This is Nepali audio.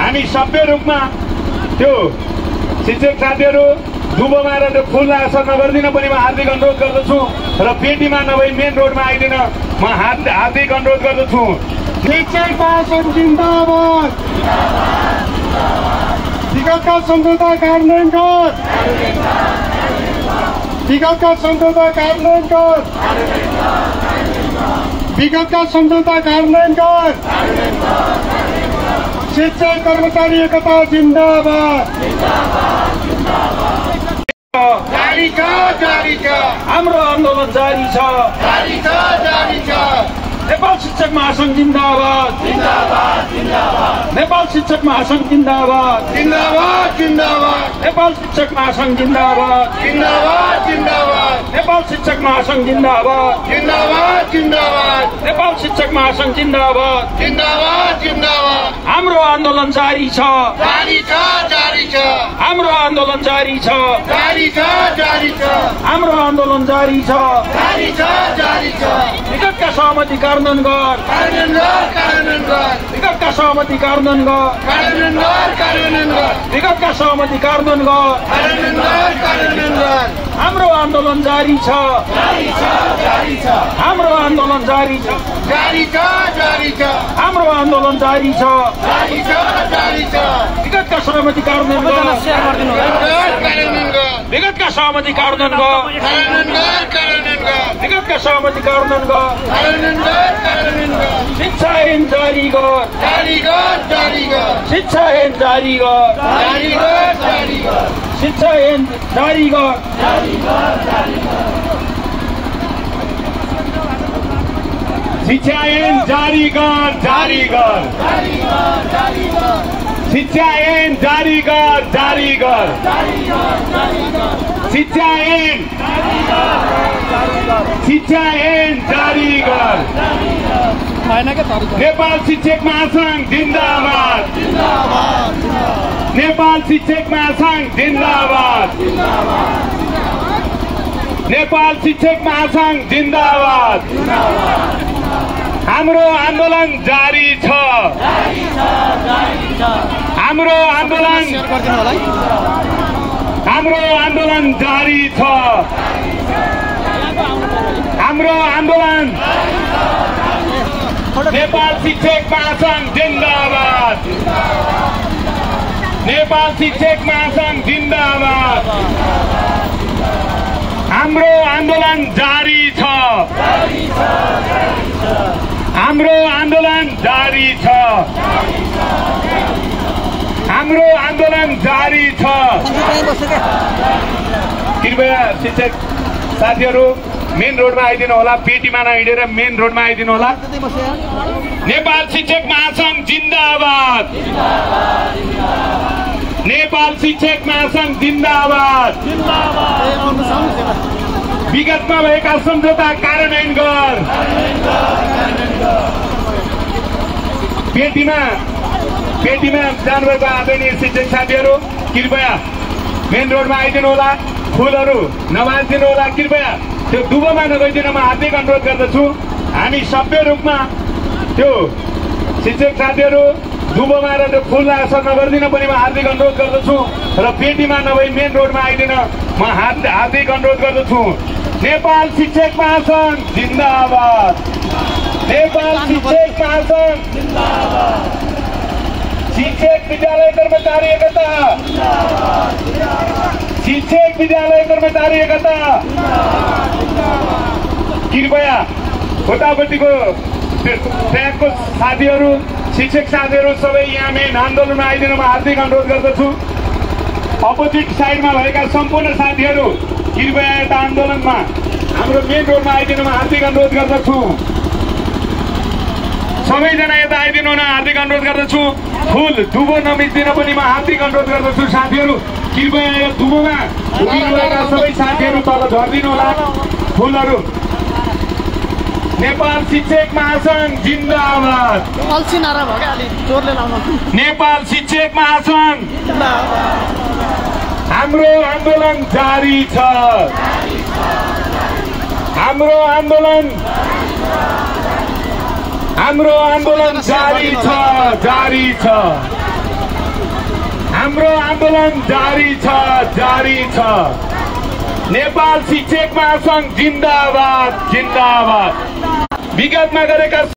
हामी सभ्य रूपमा त्यो शिक्षक साथीहरू दुबोमा र त्यो फुल असर नगरिदिन पनि म हार्दिक अनुरोध गर्दछु र पेटीमा नभई मेन रोडमा आइदिन म हार्दिक अनुरोध गर्दछु। शिक्षक महासंघ जिन्दाबाद। विगतका सम्झौता कार्यान्वयन गर। विगतका सम्झौता कार्यान्वयन गर। विगतका सम्झौता कार्यान्वयन गर। शिक्षक कर्मचारी एकता जिन्दाबाद। जारी छ हाम्रो आन्दोलन जारी छ। नेपाल शिक्षक महासंघ जिन्दाबाद। नेपाल शिक्षक महासंघ जिन्दाबाद। नेपाल शिक्षक महासंघ जिन्दाबाद। नेपाल शिक्षक महासंघ जिन्दाबाद। नेपाल शिक्षक महासंघ जिन्दाबाद। हाम्रो आन्दोलन जारी छ। हाम्रो आन्दोलन जारी छ। हाम्रो आन्दोलन जारी छ। विगतका सहमति कार्यान्वयन गर। विगतका सहमति कार्यान्वयन गर। विगतका सहमति कार्यान्वयन गर। हाम्रो आन्दोलन जारी छ। हाम्रो आन्दोलन जारी छ। हाम्रो आन्दोलन जारी छ। विगतका सहमति कार्यान्वयन गर। विगतका सहमति कार्यान्वयन गर। विगतका सहमति कार्यान्वयन गर। शिक्षा ऐन जारी गर। शिक्षा ऐन जारी गर। शिक्षा ऐन जारी गर। शिक्षा ऐन जारी गर। शिक्षा ऐन जारी गर। शिक्षा ऐन जारी गर। नेपाल शिक्षक महासंघ जिन्दाबाद। नेपाल शिक्षक महासंघ जिन्दाबाद। नेपाल शिक्षक महासंघ जिन्दाबाद। हाम्रो आन्दोलन जारी छ। हाम्रो आन्दोलन जारी छ। हाम्रो आन्दोलन नेपाल शिक्षक महासंघ जिन्दाबाद। नेपाल शिक्षक महासंघ जिन्दाबाद। हाम्रो आन्दोलन जारी छ। हाम्रो आन्दोलन जारी छ। हाम्रो आन्दोलन जारी छ। कृपया शिक्षक साथीहरू मेन रोडमा आइदिनु होला। पेटीमा नहिँडेर मेन रोडमा आइदिनु होला। नेपाल शिक्षक महासंघ जिन्दाबाद। नेपाल शिक्षक महासंघ जिन्दाबाद। विगतमा भएका सम्झौता कार्यान्वयन गर। पेटीमा जानुभएको आदरणीय शिक्षक साथीहरू कृपया मेन रोडमा आइदिनु होला। फुलहरू नभाँचिदिनु होला। कृपया त्यो दुबोमा नगइदिन म हार्दिक अनुरोध गर्दछु। हामी सभ्य रूपमा त्यो शिक्षक साथीहरू दुबोमा र त्यो फुल असर नगरिदिन पनि म हार्दिक अनुरोध गर्दछु र पेटीमा नभई मेन रोडमा आइदिन म हार्दिक अनुरोध गर्दछु। नेपाल शिक्षक महासंघ जिन्दाबाद। नेपाल शिक्षक महासंघ जिन्दाबाद। शिक्षक विद्यालय कर्मचारी एकता। शिक्षक विद्यालय कर्मचारी एकता। कृपया उतापट्टिको ट्र्याकको साथीहरू शिक्षक साथीहरू सबै यहाँ मेन आन्दोलनमा आइदिन म हार्दिक अनुरोध गर्दछु। अपोजिट साइडमा भएका सम्पूर्ण साथीहरू कृपया यता आन्दोलनमा हाम्रो मेन रोडमा आइदिन म हार्दिक अनुरोध गर्दछु। सबैजना यता आइदिनु न हार्दिक अनुरोध गर्दछु। फुल दुबो नमिच्दिन पनि म हार्दिक अनुरोध गर्दछु। साथीहरू कृपया यो दुबोमा उभिनुभएका सबै साथीहरू तल झरिदिनु होला। फुलहरू नेपाल शिक्षक महासंघ जिन्दाबाद। नेपाल शिक्षक महासंघ हाम्रो आन्दोलन जारी छ। हाम्रो आन्दोलन जारी छ। हाम्रो आन्दोलन जारी छ। नेपाल शिक्षक महासंघ जिन्दाबाद जिन्दाबाद। विगतमा गरेका